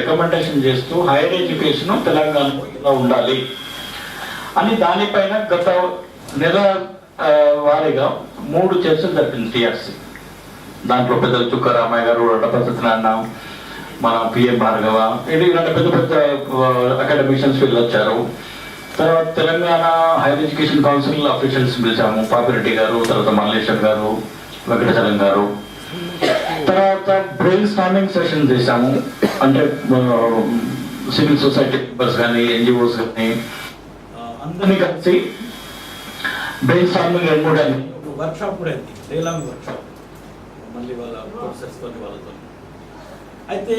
Recommendation చేస్తూ higher education తెలంగాణలో ఇలా ఉండాలి అని దానిపైన గత నెల వారీగా 3 చర్చలు జరిపింది టీఆర్సీ. దాంట్లో పెద్దలు చుక్క రామయ్య గారు, రడప సత్యనారాయణ, మన పిఎం భార్గవ, ఇలాంటి పెద్ద పెద్ద అకాడమిషియన్స్ వీళ్ళు వచ్చారు. తర్వాత Telangana higher education council officials పిలిచాము, పాపిరెడ్డి గారు, తర్వాత మల్లేశ్వర్ గారు, వెంకటచలం గారు. తర్వాత బ్రెయిన్ స్టార్మింగ్ సెషన్ చేశాము, అంటే సివిల్ సొసైటీ మెంబర్స్ కానీ ఎన్జిఓస్ కానీ అందరినీ కలిసి బ్రెయిన్ స్టార్మింగ్ 2-3 వర్క్షాప్ కూడా అయింది, డే లాంగ్ వర్క్షాప్, మళ్ళీ వాళ్ళ ప్రొఫెసర్స్తో వాళ్ళతో. అయితే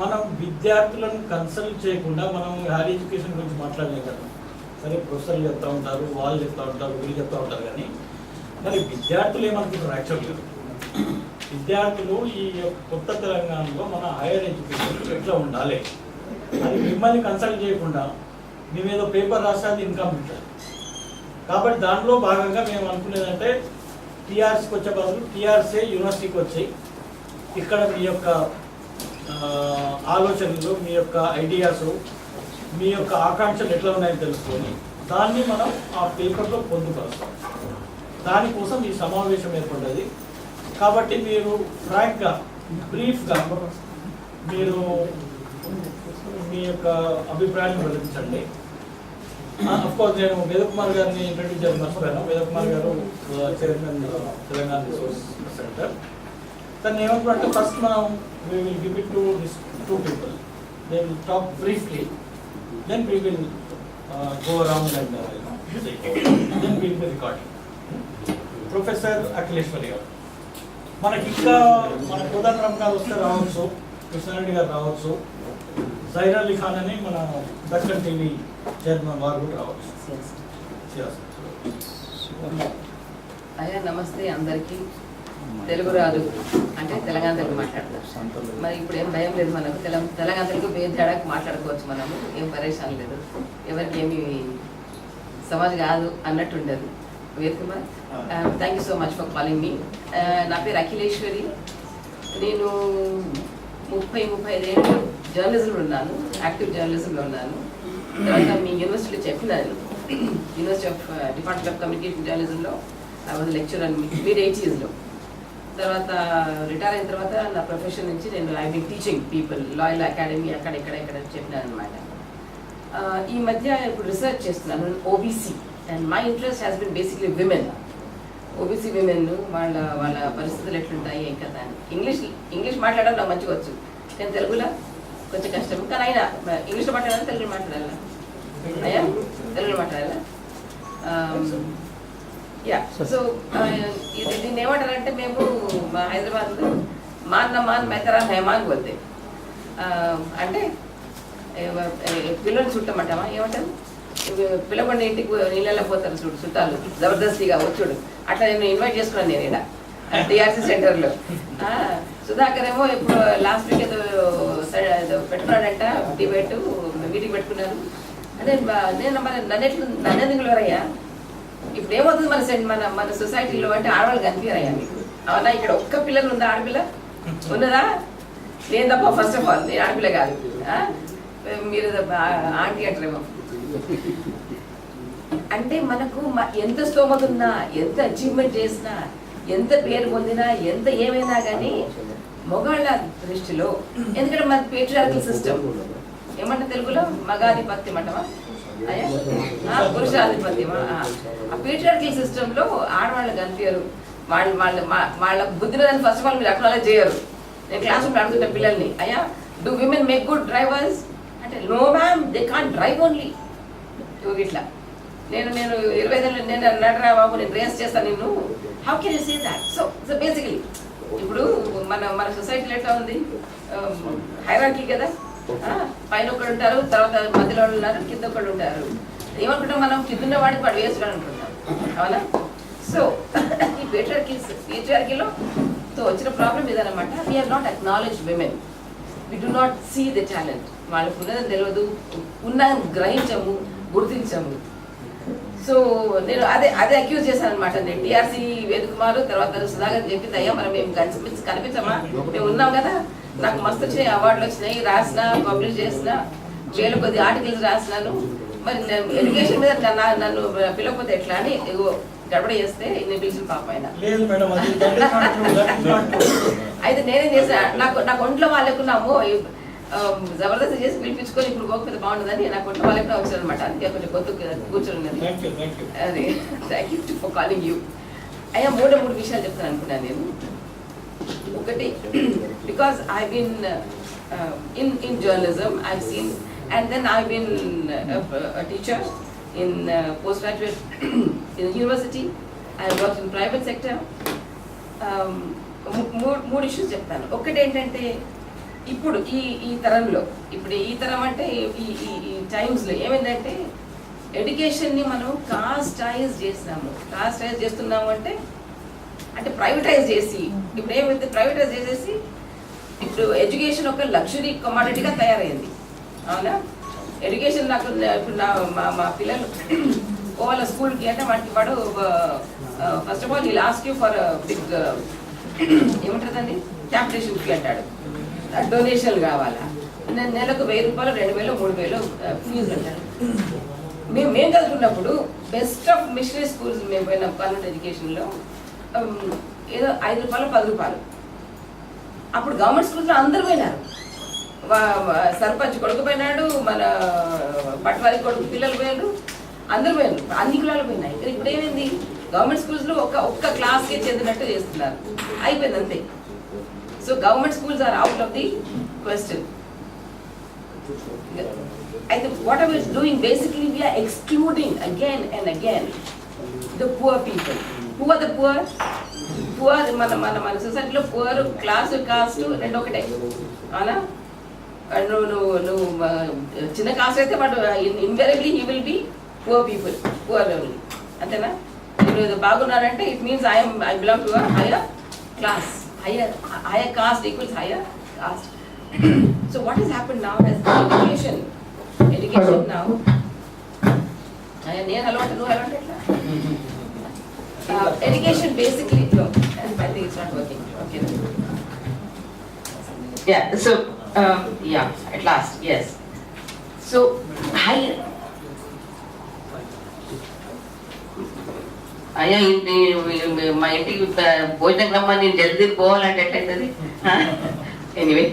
మనం విద్యార్థులను కన్సల్ట్ చేయకుండా మనం హైయర్ ఎడ్యుకేషన్ గురించి మాట్లాడలేం కదా. సరే, ప్రొఫెసర్లు చెప్తూ ఉంటారు, వాళ్ళు చెప్తూ ఉంటారు, వీళ్ళు చెప్తూ ఉంటారు, కానీ మరి విద్యార్థులు ఏమనుకుంటారు? యాక్చువల్గా విద్యార్థులు ఈ కొత్త తెలంగాణలో మన హైయర్ ఎడ్యుకేషన్ ఎట్లా ఉండాలి అది మిమ్మల్ని కన్సల్ట్ చేయకుండా మేమేదో పేపర్ రాసేది ఇన్కంప్లీట్. కాబట్టి దాంట్లో భాగంగా మేము అనుకునేదంటే టీఆర్సీకి వచ్చే బదులు టీఆర్సీ యూనివర్సిటీకి వచ్చి ఇక్కడ మీ యొక్క ఆలోచనలు, మీ యొక్క ఐడియాస్, మీ యొక్క ఆకాంక్షలు ఎట్లా ఉన్నాయో తెలుసుకొని దాన్ని మనం ఆ పేపర్లో పొందుపరుస్తాం. దానికోసం ఈ సమావేశం ఏర్పడ్డది. కాబట్టి మీరు ఫ్రాంక్గా, బ్రీఫ్గా మీరు మీ యొక్క అభిప్రాయాన్ని వెల్లడించండి. అఫ్కోర్స్ నేను వేదకుమార్ గారిని ఇంట్రడ్యూస్ చేసి మర్చిపోయాను. వేదకుమార్ గారు చైర్మన్ తెలంగాణ రిసోర్స్ సెంటర్. దాన్ని ఏమంటారంటే ఫస్ట్ మనం we will give it to this 2 people. They will talk briefly. Then we will go around and then we will be recording. Professor Akhileshwari గారు మనకి ఇంకా మన కోదండరామ్ గారు వస్తే రావచ్చు, కృష్ణారెడ్డి గారు రావచ్చు, జైర్ అలీ ఖాన్ అని మన దక్కన్ టీవీ చైర్మన్ వారు కూడా రావచ్చు. అయ్యా నమస్తే అందరికీ. తెలుగు రాదు అంటే తెలంగాణ తెలుగు మాట్లాడతారు. మరి ఇప్పుడు ఏం భయం లేదు మనకు. తెలంగాణ తెలుగు వేరే తేడాకి మాట్లాడుకోవచ్చు మనము, ఏం పరేషాన్ లేదు, ఎవరికి ఏమి సమాజ్ కాదు అన్నట్టు ఉండదు. Ved Kumar, thank you so much for calling మీ. నా పేరు అఖిలేశ్వరి. నేను 30-35 ఏళ్ళు జర్నలిజంలో ఉన్నాను, యాక్టివ్ జర్నలిజంలో ఉన్నాను. తర్వాత మీ యూనివర్సిటీలో చెప్పినాను, university of department of communication జర్నలిజంలో I was lecturer mid 80s. తర్వాత రిటైర్ అయిన తర్వాత నా ప్రొఫెషన్ నుంచి నేను I been teaching people, loyal academy అక్కడ ఇక్కడ చెప్పినాను అనమాట. ఈ మధ్య ఇప్పుడు రీసెర్చ్ చేస్తున్నాను OBC, and my interest has been basically women. OBC women వాళ్ళ పరిస్థితులు ఎట్లుంటాయి, ఏం కదా అని. ఇంగ్లీష్ మాట్లాడడం నాకు మంచిగా వచ్చు, కానీ తెలుగులో కొంచెం కష్టం. కానీ అయినా ఇంగ్లీష్లో మాట్లాడాలా, తెలుగులో మాట్లాడాలా? అయ్యా తెలుగులో మాట్లాడాలా? యా. సో దీన్ని ఏమంటారంటే మేము హైదరాబాద్లో మాన్ మెతరా హేమాన్ పోతే అంటే పిల్లల్ని చుట్టమంటామా, ఏమంటారు, పిల్లబండి ఇంటికి నీళ్ళలో పోతారు చూడు చుట్టాలు, జబర్దస్తిగా వచ్చుడు. అట్లా నేను ఇన్వైట్ చేసుకున్నాను నేను ఇక్కడ టీఆర్సీ సెంటర్లో. సుధాకర్ ఏమో ఇప్పుడు లాస్ట్ వీక్ ఏదో పెట్టుకున్నాడంట, డిబేట్ మీటింగ్ పెట్టుకున్నాను. అదే నేను మరి నన్నెందుకు ఎవరయ్యా ఇప్పుడు ఏమవుతుంది మన సొసైటీలో అంటే ఆడవాళ్ళు కనిపించారయ్యా మీకు. అవునా, ఇక్కడ ఒక్క పిల్లలు ఉందా, ఆడపిల్ల ఉన్నదా? నేను తప్ప, ఫస్ట్ ఆఫ్ ఆల్ నేను ఆడపిల్ల కాదు, మీరు ఆంటీ అంటారేమో. అంటే మనకు ఎంత స్తోమత ఉన్నా, ఎంత అచీవ్మెంట్ చేసినా, ఎంత పేరు పొందినా, ఎంత ఏమైనా కానీ మగవాళ్ళ దృష్టిలో, ఎందుకంటే మన పేట్రియార్కల్ సిస్టమ్ ఏమంటే తెలుగులో మగాధిపత్యం అంటవా, పురుషాధిపత్యమా, ఆ పేట్రియార్కల్ సిస్టంలో ఆడవాళ్ళు కనిపించరు. వాళ్ళ బుద్ధిలో దాన్ని ఫస్ట్ ఆఫ్ ఆల్ మీరు అక్నాలెడ్జ్ చేయరు. నేను క్లాస్ రూమ్లో అడుగుతున్న పిల్లల్ని, అయ్యా do women make good drivers అంటే, no ma'am they can't drive only. ఇట్లా నేను 25 ఏళ్ళు నేను అన్నాడరా బాబు, నేను రేస్ చేస్తాను నిన్ను, how can you say that? So basically ఇప్పుడు మన సొసైటీలో ఎట్లా ఉంది, హైరార్కీ కదా, పైన ఒకళ్ళు ఉంటారు, తర్వాత మధ్యలో ఉన్నారు, కింద ఒకళ్ళు ఉంటారు. ఏమనుకుంటాం మనం, కింద వాడికి వాడు వేస్తున్నాడు అనుకుంటాం, అవునా? సో ఈ పేట్రియార్కీలో వచ్చిన ప్రాబ్లం ఇదనమాట. We have not acknowledge women, we do not see the talent. వాళ్ళకు ఉన్నదని తెలియదు, ఉన్నదని గ్రహించము, గుర్తించము. సో నేను అదే అక్యూజ్ చేశాను అనమాట. నేను టీఆర్సీ వేదకుమారు తర్వాత సుధాకర్ చెప్పింది, అయ్యా మనం మేము కనిపించమా, మేము ఉన్నాం కదా, నాకు మస్తు వచ్చినాయి, అవార్డులు వచ్చినాయి, రాసిన పబ్లిష్ చేసిన వేల కొద్ది ఆర్టికల్స్ రాసినాను. మరి ఎడ్యుకేషన్ మీద నన్ను పిలవకపోతే ఎట్లా అని గడబడి చేస్తే నేను పిలిచిన పాప ఆయన. లేదు మేడం, అది that is not true, that is not true. అయితే నేనేం చేసా, నాకు ఒంట్లో వాళ్ళకున్నాము జబర్దస్త్ చేసి పిలిపించుకొని ఇప్పుడు పోకపోతే బాగుంటుందని నాకు ఒంట్లో వాళ్ళకి వచ్చాను అనమాట. అందుకే కొంచెం కొత్త కూర్చొని Thank you, thank you. అది thank you for calling you. అయ్యా మూడు విషయాలు చెప్తాను అనుకున్నాను నేను. ఒకటి, because I been in journalism, I've seen, and then I've been a teacher in postgraduate in the university. I worked in private sector. మూడు issues చెప్తాను. ఒకటి ఏంటంటే ఇప్పుడు ఈ తరంలో, ఇప్పుడు ఈ తరం అంటే ఈ టైమ్స్లో ఏమైందంటే ఎడ్యుకేషన్ని మనం కాస్టైజ్ చేస్తున్నాము అంటే ప్రైవేటైజ్ చేసి, ఇప్పుడు ఏమైతే ప్రైవేటైజ్ చేసేసి ఇప్పుడు ఎడ్యుకేషన్ ఒక లగ్జరీ కమాడిటీగా తయారైంది. అవునా? ఎడ్యుకేషన్ నాకు ఇప్పుడు మా పిల్లలు పోవాల స్కూల్కి అంటే వాడు ఫస్ట్ ఆఫ్ ఆల్ ఈ లాస్ట్ యూ ఫర్ బిగ్ ఏమంటుందండి క్యాపిటేషన్ ఫీ అంటాడు, డొనేషన్లు కావాలా, నెలకు 1000 రూపాయలు 2000 3000 ఫీజు అంటాడు. మేము చదువుకున్నప్పుడు బెస్ట్ ఆఫ్ మిషనరీ స్కూల్స్ మేము పోయిన కాన్వెంట్ ఎడ్యుకేషన్లో ఏదో 5 రూపాయలు 10 రూపాయలు. అప్పుడు గవర్నమెంట్ స్కూల్స్లో అందరూ పోయినారు. సర్పంచ్ కొడుకు పోయినాడు, మన పట్వారి కొడుకు పిల్లలు పోయినారు, అందరూ పోయినారు, అన్ని కులాలు పోయినాయి. ఇప్పుడు ఏమైంది, గవర్నమెంట్ స్కూల్స్లో ఒక్క క్లాస్కే చెందినట్టు చేస్తున్నారు, అయిపోయింది అంతే. So government schools are out of the question. అయితే what are we doing, basically we are excluding again and again the poor people. Who are the poor? మన సొసైటీలో పువర్ క్లాసు కాస్ట్ రెండు ఒకటే. అవునా? నువ్వు చిన్న కాస్ట్ అయితే but invariably he will be poor people, poor level. అంతేనా? ఇప్పుడు బాగున్నారంటే it means I belong to a higher class. Higher caste equals higher caste. So what is happen now as education now. నేను అలవాటు, నువ్వు అలవాటు ఎట్లా? Education basically, no, I think it's not working. Okay. Yeah, so, at last, yes. So, అయ్యా మా ఇంటికి భోజనం రమ్మని నేను జల్దీ పోవాలంటే ఎట్లయితుంది? Anyway,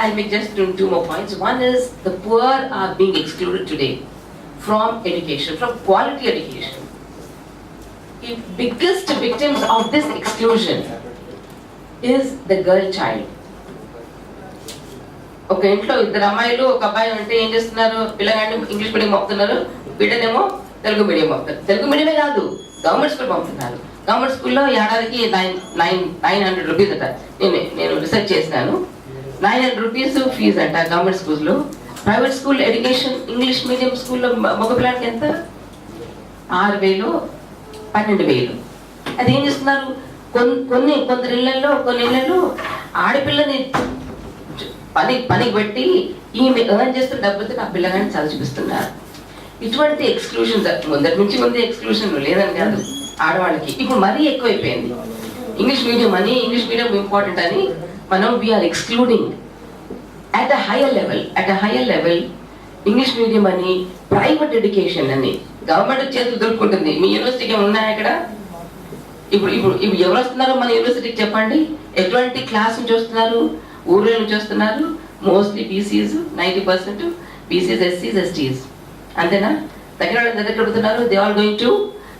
I'll make just two more points. One is the poor are being excluded today from education, from quality education. The biggest victims of this exclusion is the girl child. ఒక ఇంట్లో 2 అమ్మాయిలు 1 అబ్బాయి అంటే ఏం చేస్తున్నారు, పిల్లగాడిని ఇంగ్లీష్ మీడియం పంపుతున్నారు, బిడ్డనేమో Telugu medium పంపుతారు. తెలుగు మీడియమే కాదు, గవర్నమెంట్ స్కూల్ పంపుతున్నారు. గవర్నమెంట్ స్కూల్లో ఏడాదికి 900 రూపీస్ అంట. నేను రీసెర్చ్ చేసినాను, 900 రూపీస్ ఫీజు అంట గవర్నమెంట్ స్కూల్స్లో. Private school education English medium స్కూల్లో మగ పిల్లలకి ఎంత? 6000 12,000. అది ఏం చేస్తున్నారు, కొందరు ఇళ్లలో కొన్ని ఇళ్లలో ఆడపిల్లని పనికి పెట్టి ఈమె ఎర్న్ చేస్తున్న డబ్బులతో నా పిల్లగాని చదువు చూపిస్తున్నారు. ఇటువంటి ఎక్స్క్లూషన్స్ ముందే ఎక్స్క్లూషన్ లేదని కాదు ఆడవాళ్ళకి, ఇప్పుడు మరీ ఎక్కువైపోయింది. ఇంగ్లీష్ మీడియం ఇంపార్టెంట్ అని మనం we are excluding at a higher level English medium అని, ప్రైవేట్ ఎడ్యుకేషన్ అని. గవర్నమెంట్ చేతులు దొరుకుంటుంది. మీ యూనివర్సిటీకి ఉన్నాయా ఇక్కడ? ఇప్పుడు ఎవరు వస్తున్నారు మన యూనివర్సిటీకి చెప్పండి? ఎటువంటి క్లాస్ నుంచి వస్తున్నారు? ఊర్ల నుంచి వస్తున్నారు. మోస్ట్లీ బీసీస్, 90% బీసీస్, ఎస్సీస్, ఎస్టీస్. అంతేనా? దగ్గర పెడుతున్నారు. They are going to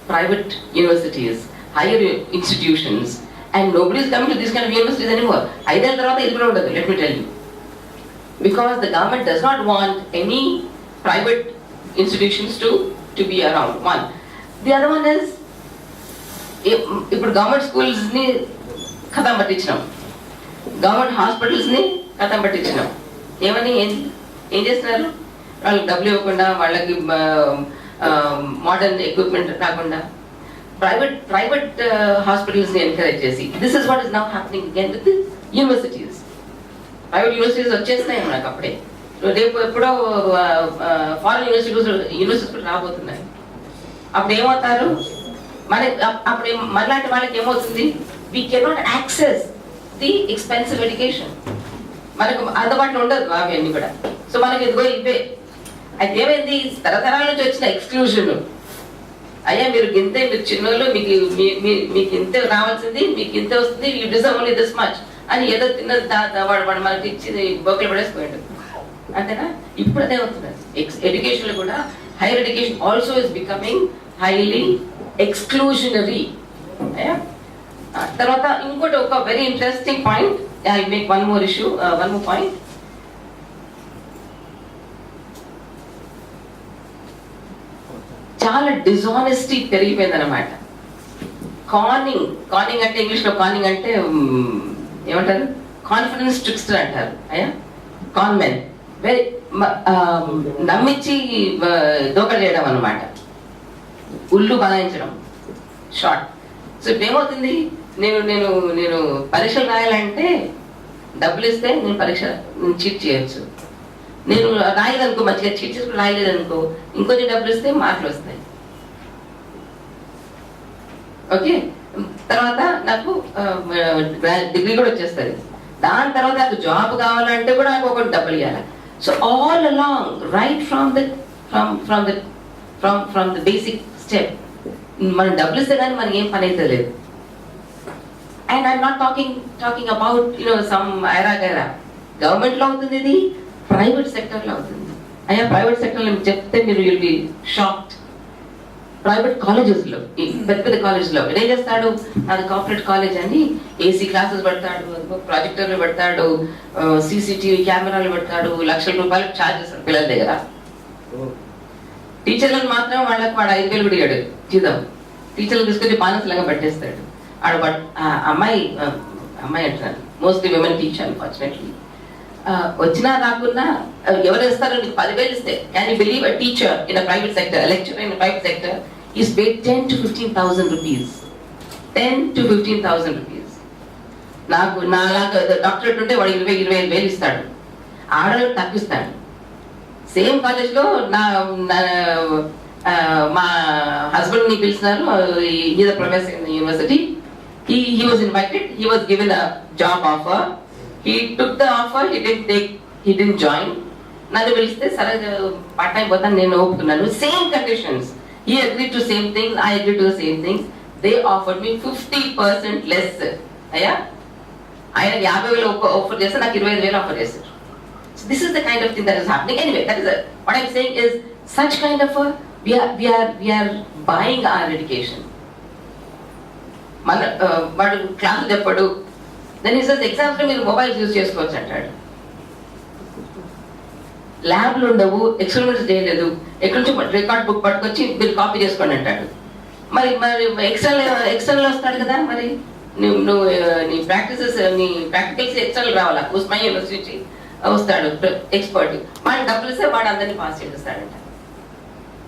private universities, higher institutions, and nobody is coming to this kind of universities anymore. 5 ఏళ్ళ తర్వాత ఇది కూడా ఉండదు. Let me tell you, because the government does not want any private institutions to be around. One. The other one is, ఇప్పుడు government schools ని ఖతం పట్టించినాం, government hospitals ని ఖతం పట్టించినాం. ఏమని ఏం చేస్తున్నారు? వాళ్ళకి డబ్బులు ఇవ్వకుండా, వాళ్ళకి మోడర్న్ ఎక్విప్మెంట్ రాకుండా ప్రైవేట్ హాస్పిటల్స్ ని ఎంకరేజ్ చేసి, this is what is now happening again with universities. Private universities వచ్చేస్తున్నాయి మనకు. అప్పుడే రేపు ఎప్పుడో ఫారెన్ యూనివర్సిటీస్ కూడా రాబోతున్నాయి. అప్పుడు ఏమవుతారు మనకి? అప్పుడు మనలాంటి వాళ్ళకి ఏమవుతుంది? We cannot access the expensive education. మనకు అందుబాటులో ఉండదు అవన్నీ కూడా. సో మనకి ఇదిగో ఇవే. అయితే ఏమైంది, తరతరాల నుంచి వచ్చిన ఎక్స్క్లూజన్. అయ్యా మీరు గింతే, మీరు చిన్నోళ్ళు, మీకు ఇంతే రావాల్సింది, మీకు ఇంతే వస్తుంది, you deserve only this much అని ఏదో తిన్నది వాడు మనకి ఇచ్చి బొక్కలు పడేసిపోయాడు. అంతేనా? ఇప్పుడు అదే అవుతుంది. ఎడ్యుకేషన్ లో కూడా higher education also is becoming highly ఎక్స్క్లూజనరీ. తర్వాత ఇంకోటి ఒక very interesting point, I make one more point. చాలా డిజానెస్టీ పెరిగిపోయింది అనమాట. కానింగ్ అంటే ఇంగ్లీష్ లో కానింగ్ అంటే ఏమంటారు, కాన్ఫిడెన్స్ ట్రిక్స్టర్ అంటారు. అయ్యా కాన్మెన్, వెరీ నమ్మించి దోకడ చేయడం అనమాట, ఉల్లు బనాయించడం, షార్ట్. సో ఇప్పుడు నేను నేను నేను పరీక్షలు రాయాలంటే డబ్బులు ఇస్తే నేను చీట్ చేయొచ్చు. నేను రాయలేదనుకో, మంచిగా చీట్ చేసుకుని రాయలేదనుకో, ఇంకొంచెం డబ్బులు ఇస్తే మార్కులు వస్తాయి. ఓకే, తర్వాత నాకు డిగ్రీ కూడా వచ్చేస్తుంది. దాని తర్వాత నాకు జాబ్ కావాలంటే కూడా నాకు ఒకటి డబ్బులు ఇవ్వాలి. So all along right from the basic step మనం డబ్బులు ఇస్తే కానీ మనకి ఏం పని అయితే లేదు. And I'm not talking about some ఐరా గవర్నమెంట్ లో అవుతుంది, ఇది ప్రైవేట్ సెక్టర్ లో అవుతుంది. అయ్యా ప్రైవేట్ సెక్టర్ లో చెప్తే మీరు will be shocked. Private colleges లో, పెద్ద పెద్ద కాలేజ్ లో ఏం చేస్తాడు, అది కార్పొరేట్ కాలేజ్ అని ఏసీ క్లాసెస్ పెడతాడు, ప్రాజెక్టర్లు పెడతాడు, సీసీటీవీ కెమెరాలు పెడతాడు, లక్షల రూపాయలు ఛార్జ్ చేస్తాడు పిల్లల దగ్గర. టీచర్లను మాత్రం వాడు 5,000 కూడా ఇయ్యాడు జీతం. టీచర్లు తీసుకొచ్చి బానిసలాగా పెట్టేస్తాడు. అమ్మాయి అంటున్నాను, మోస్ట్లీ విమెన్ టీచర్ అన్ఫార్చునేట్లీ. వచ్చినా రాకున్నా ఎవరు ఇస్తారు, నీకు 10,000 ఇస్తే, can you believe a teacher in a private sector, lecturer in a private sector is paid 10,000 to 15,000 rupees. 10,000 to 15,000 rupees. నాకు నాలాగా డాక్టరేట్ ఉంటే వాడు 20,000 ఇస్తాడు, ఆడవాళ్ళు తప్పిస్తాడు. సేమ్ కాలేజ్ లో మా హస్బెండ్ ని పిలిచినారు, is a professor in university. He was invited, he was given a job offer, he took the offer, he didn't join. నన్ను పిలిస్తే సరే పార్ట్ టైం పోతాను, నేను ఒప్పుకున్నాను. Same conditions, he agreed to same things, I agreed to the same things. They offered me 50% less. అయ్యా ఆయన 50,000 offer చేస్తే నాకు 25,000 ఆఫర్ చేశారు. So this is the kind of thing that is happening. Anyway, that is what I'm saying is such kind of we are buying our education. మన వాడు క్లాసులు చెప్పాడు, then ఈ సెస్ ఎగ్జామ్స్ లో మీరు మొబైల్స్ యూజ్ చేసుకోవచ్చు అంటాడు. ల్యాబ్లు ఉండవు, ఎక్స్పెరిమెంట్స్ చేయలేదు, ఎక్కడి నుంచి రికార్డ్ బుక్ పట్టుకొచ్చి మీరు కాపీ చేసుకోండి అంటాడు. మరి ఎక్స్టర్నల్ వస్తాడు కదా, మరి నువ్వు నీ ప్రాక్టికల్స్ ఎక్స్టర్నల్ రావాలా. ఉస్మానియా యూనివర్సిటీ వస్తాడు ఎక్స్పర్ట్, వాడు డబ్బులు ఇస్తే వాడు అందరినీ పాస్ చేస్తాడంట.